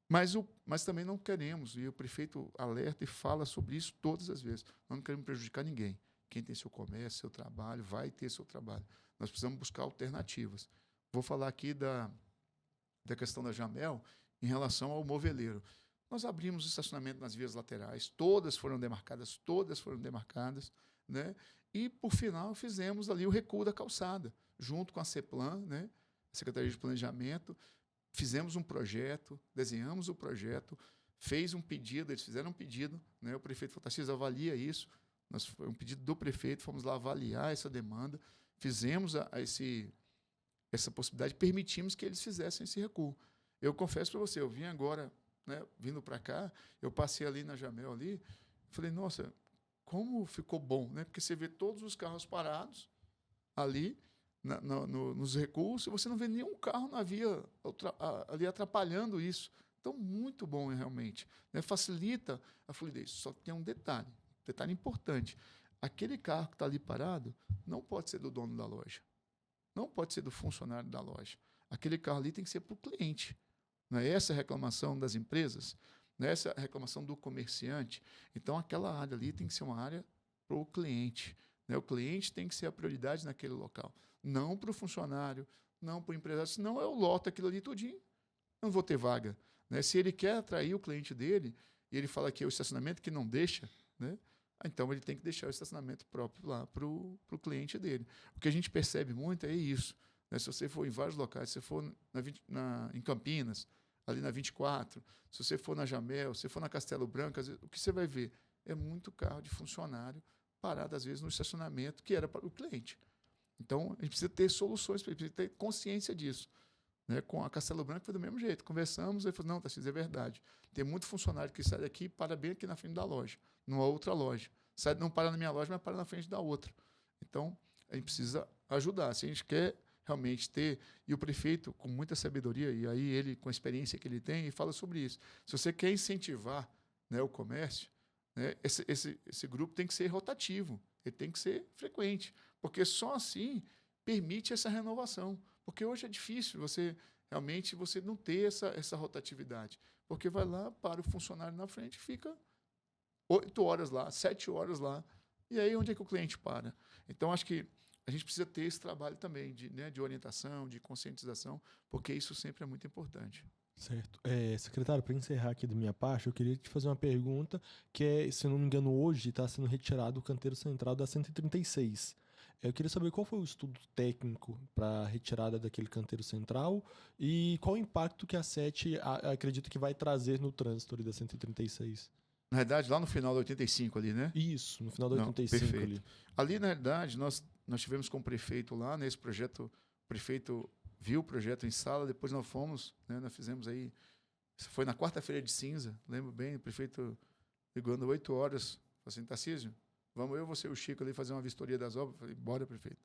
S3: Mas também não queremos, e o prefeito alerta e fala sobre isso todas as vezes, nós não queremos prejudicar ninguém. Quem tem seu comércio, seu trabalho, vai ter seu trabalho. Nós precisamos buscar alternativas. Vou falar aqui da questão da Jamel em relação ao moveleiro. Nós abrimos o estacionamento nas vias laterais, todas foram demarcadas, né? E, por final, fizemos ali o recuo da calçada, junto com a CEPLAN, né? A Secretaria de Planejamento. Fizemos um projeto, desenhamos o projeto, fez um pedido, eles fizeram um pedido, né? O prefeito falou: Tarcísio, avalia isso. Foi um pedido do prefeito, fomos lá avaliar essa demanda, fizemos essa possibilidade, permitimos que eles fizessem esse recuo. Eu confesso para você, eu vim agora, né, vindo para cá, eu passei ali na Jamel, ali, falei: nossa, como ficou bom, né? Porque você vê todos os carros parados ali, nos recuos, e você não vê nenhum carro na via ali atrapalhando isso. Então, muito bom realmente. Né? Facilita a fluidez. Só que tem um detalhe importante. Aquele carro que está ali parado não pode ser do dono da loja. Não pode ser do funcionário da loja. Aquele carro ali tem que ser para o cliente. Não é essa a reclamação das empresas? Não é essa a reclamação do comerciante? Então, aquela área ali tem que ser uma área para o cliente. Né? O cliente tem que ser a prioridade naquele local. Não para o funcionário, não para o empresário. Senão eu loto aquilo ali tudinho. Não vou ter vaga. Né? Se ele quer atrair o cliente dele, e ele fala que é o estacionamento que não deixa, né? Então ele tem que deixar o estacionamento próprio lá para o cliente dele. O que a gente percebe muito é isso. né? Se você for em vários locais, se você for em Campinas, ali na 24, se você for na Jamel, se você for na Castelo Branco, o que você vai ver é muito carro de funcionário parado, às vezes, no estacionamento que era para o cliente. Então, a gente precisa ter soluções, precisa ter consciência disso. Né? Com a Castelo Branco foi do mesmo jeito. Conversamos, ele falou, não, Tarcísio, é verdade. Tem muito funcionário que sai daqui e para bem aqui na frente da loja, numa outra loja. Não para na minha loja, mas para na frente da outra. Então, a gente precisa ajudar. Se a gente quer realmente ter... E o prefeito, com muita sabedoria, e aí ele, com a experiência que ele tem, ele fala sobre isso. Se você quer incentivar, né, o comércio, né, esse grupo tem que ser rotativo, ele tem que ser frequente, porque só assim permite essa renovação. Porque hoje é difícil você não ter essa rotatividade. Porque vai lá, para o funcionário na frente, fica 8 horas lá, 7 horas lá. E aí, onde é que o cliente para? Então, acho que a gente precisa ter esse trabalho também de orientação, de conscientização, porque isso sempre é muito importante.
S1: Certo. Secretário, para encerrar aqui da minha parte, eu queria te fazer uma pergunta que se eu não me engano, hoje está sendo retirado o canteiro central da 136. Eu queria saber qual foi o estudo técnico para a retirada daquele canteiro central e qual o impacto que a SET acredita que vai trazer no trânsito ali da 136.
S3: Na verdade, lá no final da 85 ali, né?
S1: Isso, no final da 85
S3: perfeito.
S1: ali.
S3: Ali, na verdade, nós tivemos com o prefeito lá, nesse projeto, o prefeito viu o projeto em sala, depois nós fomos, né, nós fizemos aí, foi na quarta-feira de cinza, lembro bem, o prefeito ligando 8 horas, falou assim, Tarcísio, vamos você e o Chico ali fazer uma vistoria das obras. Falei, bora, prefeito.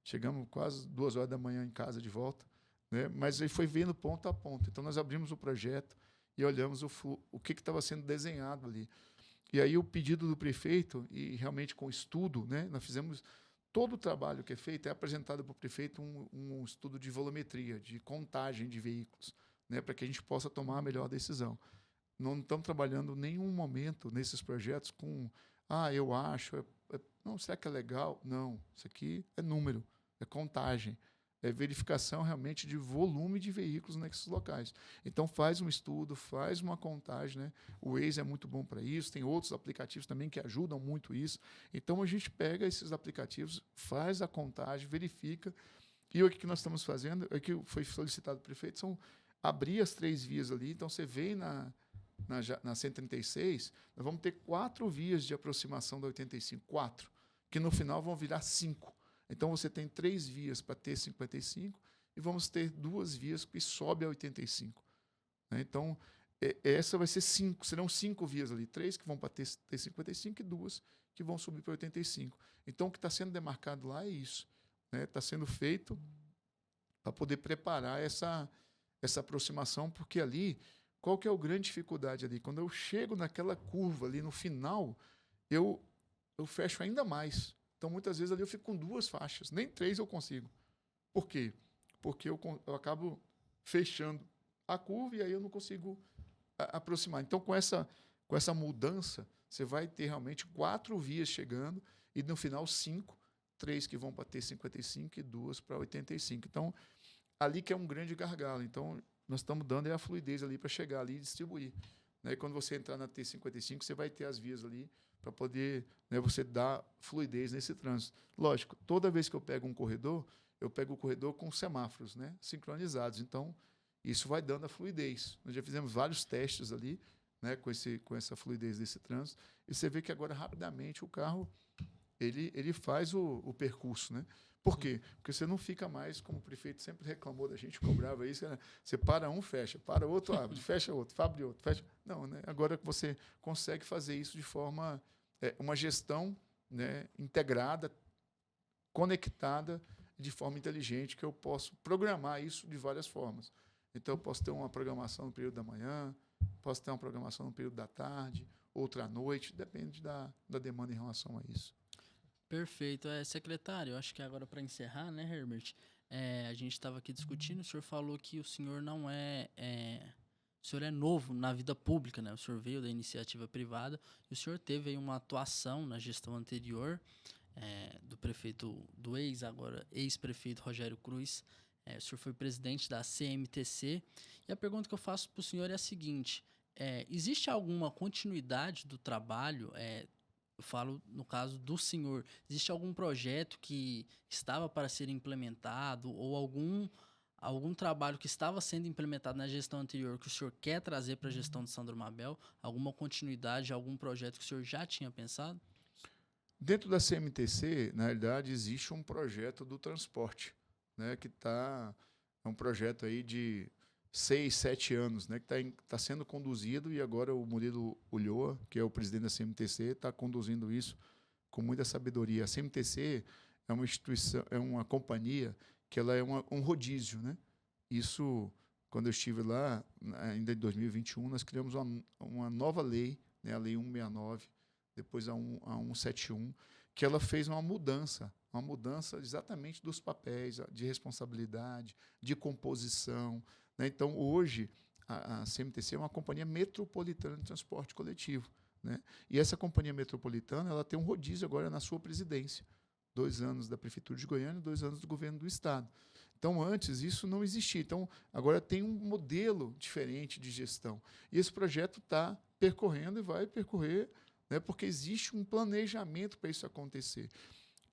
S3: Chegamos quase 2 horas da manhã em casa de volta, né? Mas ele foi vendo ponto a ponto. Então, nós abrimos o projeto e olhamos o que estava sendo desenhado ali. E aí, o pedido do prefeito, e realmente com estudo, né? Nós fizemos todo o trabalho que é feito, é apresentado para o prefeito um estudo de volumetria, de contagem de veículos, né? Para que a gente possa tomar a melhor decisão. Não estamos trabalhando em nenhum momento nesses projetos com eu acho, não, será que é legal? Não, isso aqui é número, é contagem, é verificação realmente de volume de veículos nesses locais. Então, faz um estudo, faz uma contagem, né? O Waze é muito bom para isso, tem outros aplicativos também que ajudam muito isso. Então, a gente pega esses aplicativos, faz a contagem, verifica, e o que nós estamos fazendo, é que foi solicitado do prefeito, são abrir as 3 vias ali, então você vem na 136, nós vamos ter 4 vias de aproximação da 85, 4, que no final vão virar 5. Então, você tem 3 vias para T55 e vamos ter 2 vias que sobe a 85. Né? Então, essa vai ser 5, serão 5 vias ali, 3 que vão para T55 e 2 que vão subir para 85. Então, o que está sendo demarcado lá é isso. Está sendo feito para poder preparar essa aproximação, porque ali... Qual que é a grande dificuldade ali? Quando eu chego naquela curva ali no final, eu fecho ainda mais. Então, muitas vezes ali eu fico com 2 faixas, nem 3 eu consigo. Por quê? Porque eu acabo fechando a curva e aí eu não consigo aproximar. Então, com essa mudança, você vai ter realmente 4 vias chegando e no final 5, 3 que vão para T55 e 2 para 85. Então, ali que é um grande gargalo. Então, nós estamos dando a fluidez ali para chegar ali e distribuir. Né? E quando você entrar na T55, você vai ter as vias ali para poder, né, você dar fluidez nesse trânsito. Lógico, toda vez que eu pego um corredor, eu pego o corredor com semáforos, né, sincronizados. Então, isso vai dando a fluidez. Nós já fizemos vários testes ali, né, com essa fluidez desse trânsito, e você vê que agora, rapidamente, o carro ele faz o percurso, né? Por quê? Porque você não fica mais, como o prefeito sempre reclamou da gente, cobrava isso, né? Você para um, fecha, para outro, abre, fecha outro, abre outro, fecha. Não, né? Agora você consegue fazer isso de forma, uma gestão, né, integrada, conectada, de forma inteligente, que eu posso programar isso de várias formas. Então, eu posso ter uma programação no período da manhã, posso ter uma programação no período da tarde, outra à noite, depende da demanda em relação a isso.
S2: Perfeito. Secretário, acho que agora para encerrar, né, Herbert? A gente estava aqui discutindo, o senhor falou que o senhor não o senhor é novo na vida pública, né? O senhor veio da iniciativa privada e o senhor teve aí uma atuação na gestão anterior do prefeito, do agora ex-prefeito Rogério Cruz. O senhor foi presidente da CMTC. E a pergunta que eu faço para o senhor é a seguinte: existe alguma continuidade do trabalho eu falo no caso do senhor, existe algum projeto que estava para ser implementado ou algum trabalho que estava sendo implementado na gestão anterior que o senhor quer trazer para a gestão de Sandro Mabel? Alguma continuidade, algum projeto que o senhor já tinha pensado?
S3: Dentro da CMTC, na realidade, existe um projeto do transporte, né, que é um projeto aí de 6, 7 anos, né, que está sendo conduzido, e agora o Murilo Ulloa, que é o presidente da CMTC, está conduzindo isso com muita sabedoria. A CMTC é uma instituição, é uma companhia que ela é um rodízio, né? Isso, quando eu estive lá, ainda em 2021, nós criamos uma nova lei, né, a Lei 169, depois a 171, que ela fez uma mudança exatamente dos papéis, de responsabilidade, de composição, né? Então, hoje, a CMTC é uma companhia metropolitana de transporte coletivo, né? E essa companhia metropolitana ela tem um rodízio agora na sua presidência. 2 anos da Prefeitura de Goiânia, 2 anos do governo do Estado. Então, antes, isso não existia. Então, agora tem um modelo diferente de gestão. E esse projeto está percorrendo e vai percorrer, né, porque existe um planejamento para isso acontecer.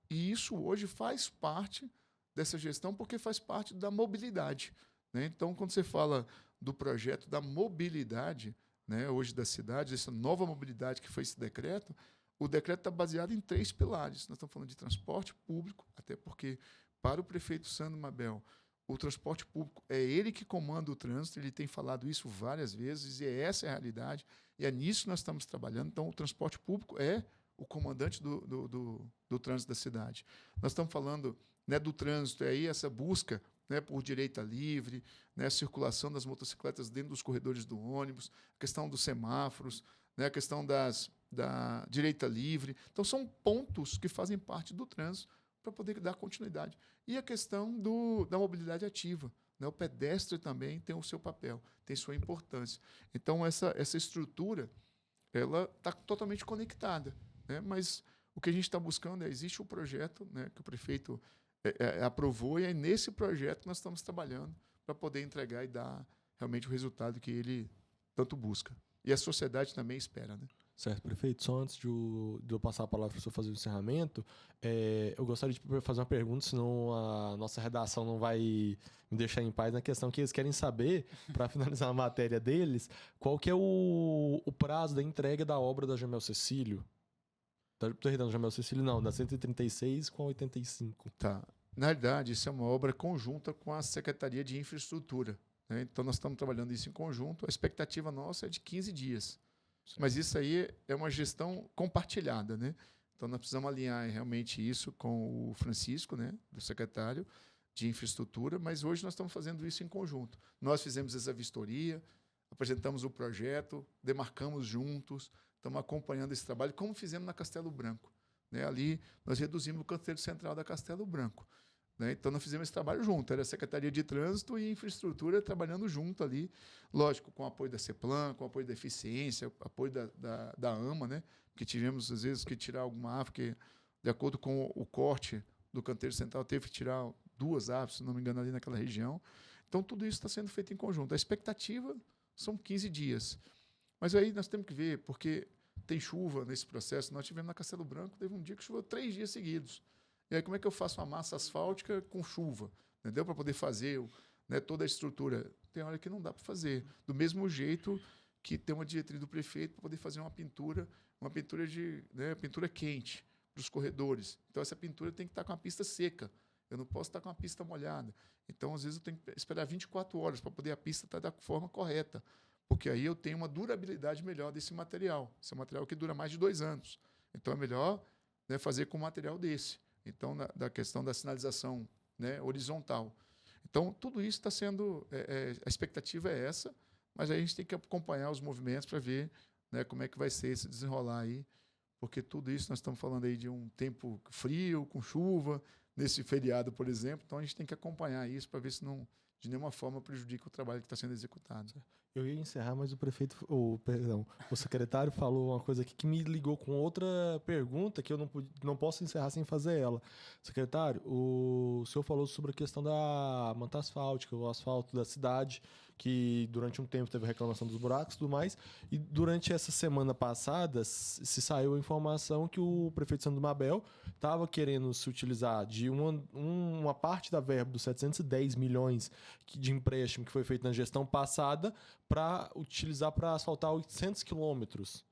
S3: E isso hoje faz parte dessa gestão, porque faz parte da mobilidade, né? Então, quando você fala do projeto da mobilidade, né, hoje da cidade, essa nova mobilidade que foi esse decreto, o decreto está baseado em 3 pilares. Nós estamos falando de transporte público, até porque, para o prefeito Sandro Mabel, o transporte público é ele que comanda o trânsito, ele tem falado isso várias vezes, e essa é a realidade, e é nisso que nós estamos trabalhando. Então, o transporte público é o comandante do trânsito da cidade. Nós estamos falando, né, do trânsito, é aí essa busca, né, por direita livre, né, a circulação das motocicletas dentro dos corredores do ônibus, a questão dos semáforos, né, a questão da direita livre. Então, são pontos que fazem parte do trânsito para poder dar continuidade. E a questão da mobilidade ativa, né? O pedestre também tem o seu papel, tem sua importância. Então, essa estrutura ela está totalmente conectada, né? Mas o que a gente está buscando existe um projeto, né, que o prefeito aprovou, e é nesse projeto que nós estamos trabalhando para poder entregar e dar realmente o resultado que ele tanto busca. E a sociedade também espera, né?
S1: Certo, prefeito. Só antes de eu passar a palavra para o senhor fazer o encerramento, eu gostaria de fazer uma pergunta, senão a nossa redação não vai me deixar em paz na questão que eles querem saber, para finalizar a matéria deles, qual que é o prazo da entrega da obra da Jamel Cecílio? Perdão, Jamel Cecílio não, da 136 com a 85.
S3: Tá. Na realidade, isso é uma obra conjunta com a Secretaria de Infraestrutura, né? Então, nós estamos trabalhando isso em conjunto. A expectativa nossa é de 15 dias. Mas isso aí é uma gestão compartilhada, né? Então, nós precisamos alinhar realmente isso com o Francisco, né, do secretário de Infraestrutura, mas hoje nós estamos fazendo isso em conjunto. Nós fizemos essa vistoria, apresentamos o projeto, demarcamos juntos, estamos acompanhando esse trabalho, como fizemos na Castelo Branco, né? Ali, nós reduzimos o canteiro central da Castelo Branco, né? Então, nós fizemos esse trabalho junto. Era a Secretaria de Trânsito e Infraestrutura trabalhando junto ali, lógico, com o apoio da CEPLAN, com o apoio da Eficiência, apoio da AMA, né? Porque tivemos, às vezes, que tirar alguma árvore, que, de acordo com o corte do canteiro central, teve que tirar 2 árvores, se não me engano, ali naquela região. Então, tudo isso está sendo feito em conjunto. A expectativa são 15 dias. Mas aí nós temos que ver, porque tem chuva nesse processo. Nós tivemos na Castelo Branco, teve um dia que choveu 3 dias seguidos. E aí, como é que eu faço uma massa asfáltica com chuva? Entendeu? Para poder fazer, né, toda a estrutura. Tem hora que não dá para fazer. Do mesmo jeito que tem uma diretriz do prefeito para poder fazer uma pintura pintura quente para os corredores. Então, essa pintura tem que estar com a pista seca. Eu não posso estar com a pista molhada. Então, às vezes, eu tenho que esperar 24 horas para poder a pista estar da forma correta. Porque aí eu tenho uma durabilidade melhor desse material. Esse é um material que dura mais de 2 anos. Então, é melhor, né, fazer com um material desse. Então, da questão da sinalização, né, horizontal. Então, tudo isso está sendo... a expectativa é essa, mas aí a gente tem que acompanhar os movimentos para ver, né, como é que vai ser esse desenrolar aí, porque tudo isso nós estamos falando aí de um tempo frio, com chuva, nesse feriado, por exemplo, então a gente tem que acompanhar isso para ver se não de nenhuma forma prejudica o trabalho que está sendo executado.
S1: Eu ia encerrar, mas o secretário falou uma coisa aqui que me ligou com outra pergunta que eu não posso encerrar sem fazer ela. Secretário, o senhor falou sobre a questão da manta asfáltica, o asfalto da cidade, que durante um tempo teve reclamação dos buracos e tudo mais, e durante essa semana passada se saiu a informação que o prefeito Sandro Mabel estava querendo se utilizar de uma parte da verba dos 710 milhões de empréstimo que foi feito na gestão passada para utilizar para asfaltar 800 quilômetros.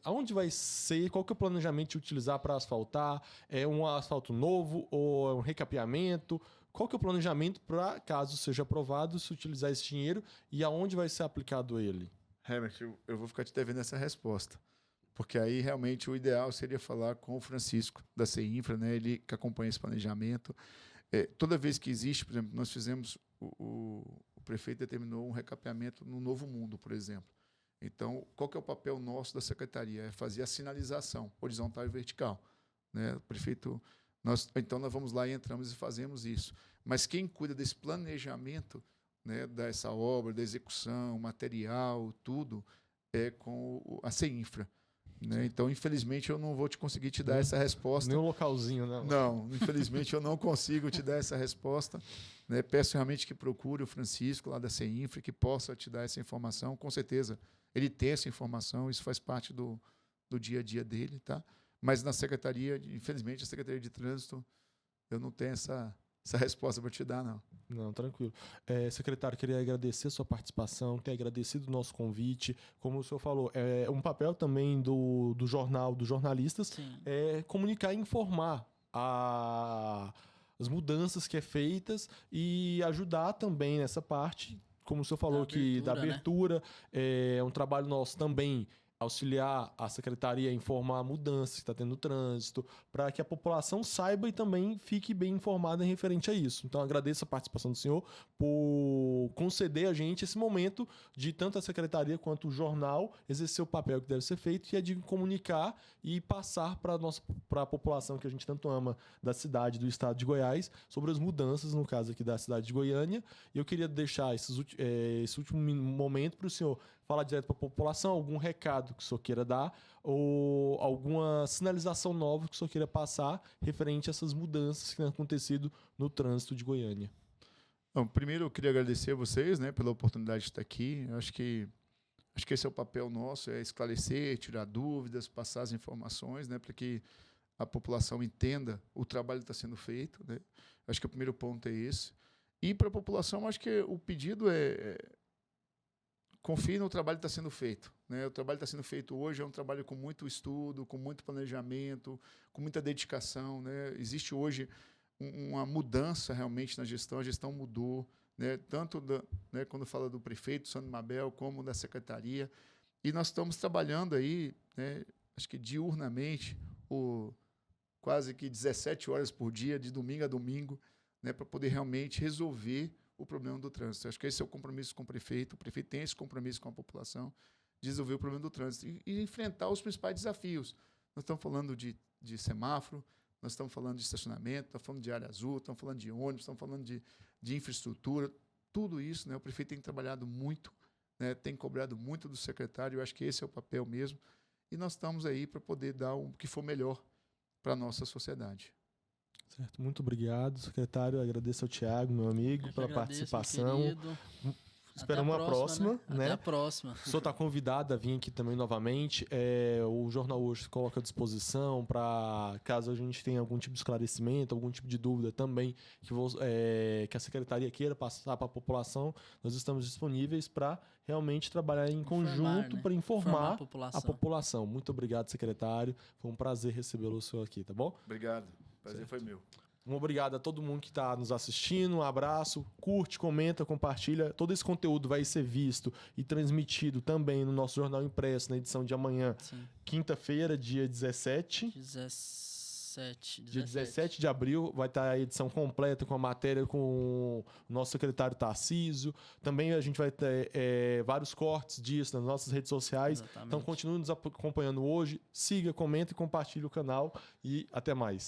S1: Aonde vai ser? Qual que é o planejamento de utilizar para asfaltar? É um asfalto novo ou é um recapeamento? Qual que é o planejamento para, caso seja aprovado, se utilizar esse dinheiro e aonde vai ser aplicado ele?
S3: Herbert, eu vou ficar te devendo essa resposta, porque aí realmente o ideal seria falar com o Francisco da CEINFRA, né, ele que acompanha esse planejamento. Toda vez que existe, por exemplo, nós fizemos, o prefeito determinou um recapeamento no Novo Mundo, por exemplo. Então, qual que é o papel nosso da secretaria? É fazer a sinalização horizontal e vertical, né? O prefeito, então nós vamos lá e entramos e fazemos isso. Mas quem cuida desse planejamento, né, dessa obra, da execução, material, tudo, é com a CEINFRA. Né? Então, infelizmente, eu não vou conseguir te dar essa resposta.
S1: Nem um localzinho, né?
S3: Não, infelizmente, eu não consigo te dar essa resposta. Né? Peço realmente que procure o Francisco, lá da CEINFRA, que possa te dar essa informação. Com certeza, ele tem essa informação, isso faz parte do dia a dia dele. Tá? Mas na secretaria, infelizmente, a Secretaria de Trânsito, eu não tenho essa resposta para te dar, não.
S1: Não, tranquilo. Secretário, queria agradecer a sua participação, ter agradecido o nosso convite. Como o senhor falou, é um papel também do jornal, dos jornalistas, comunicar e informar as mudanças que é feitas e ajudar também nessa parte, como o senhor falou, da abertura, né? É um trabalho nosso também auxiliar a secretaria a informar mudanças que está tendo no trânsito, para que a população saiba e também fique bem informada em referente a isso. Então, agradeço a participação do senhor por conceder a gente esse momento de tanto a secretaria quanto o jornal exercer o papel que deve ser feito, e é de comunicar e passar para a população que a gente tanto ama da cidade, do estado de Goiás, sobre as mudanças, no caso aqui da cidade de Goiânia. E eu queria deixar esse último momento para o senhor falar direto para a população, algum recado que o senhor queira dar ou alguma sinalização nova que o senhor queira passar referente a essas mudanças que têm acontecido no trânsito de Goiânia.
S3: Bom, primeiro, eu queria agradecer a vocês, né, pela oportunidade de estar aqui. Eu acho que esse é o papel nosso, é esclarecer, tirar dúvidas, passar as informações, né, para que a população entenda o trabalho que está sendo feito. Né? Acho que o primeiro ponto é esse. E para a população, acho que o pedido confie no trabalho que está sendo feito. Né? O trabalho que está sendo feito hoje é um trabalho com muito estudo, com muito planejamento, com muita dedicação. Né? Existe hoje uma mudança realmente na gestão, a gestão mudou, né? Tanto né, quando fala do prefeito Sandro Mabel, como da secretaria. E nós estamos trabalhando aí, né, acho que diurnamente, quase que 17 horas por dia, de domingo a domingo, né, para poder realmente resolver o problema do trânsito. Acho que esse é o compromisso com o prefeito tem esse compromisso com a população de resolver o problema do trânsito e enfrentar os principais desafios. Nós estamos falando de semáforo, nós estamos falando de estacionamento, estamos falando de área azul, estamos falando de ônibus, estamos falando de infraestrutura, tudo isso, né, o prefeito tem trabalhado muito, né, tem cobrado muito do secretário, eu acho que esse é o papel mesmo, e nós estamos aí para poder dar o que for melhor para a nossa sociedade.
S1: Certo, muito obrigado, secretário. Agradeço ao Thiago, meu amigo, pela participação. Esperamos uma próxima, né?
S2: Até a próxima.
S1: O senhor está convidado a vir aqui também novamente. O Jornal Hoje se coloca à disposição para, caso a gente tenha algum tipo de esclarecimento, algum tipo de dúvida também que a secretaria queira passar para a população, nós estamos disponíveis para realmente trabalhar em conjunto, né? Para informar a população. Muito obrigado, secretário. Foi um prazer recebê-lo o senhor aqui, tá bom?
S3: Obrigado. Prazer foi meu.
S1: Um obrigado a todo mundo que está nos assistindo. Um abraço. Curte, comenta, compartilha. Todo esse conteúdo vai ser visto e transmitido também no nosso jornal impresso, na edição de amanhã. Quinta-feira, dia 17. Dia 17 de abril vai estar a edição completa com a matéria com o nosso secretário Tarcísio. Também a gente vai ter vários cortes disso nas nossas redes sociais. Exatamente. Então continue nos acompanhando hoje. Siga, comenta e compartilhe o canal. E até mais.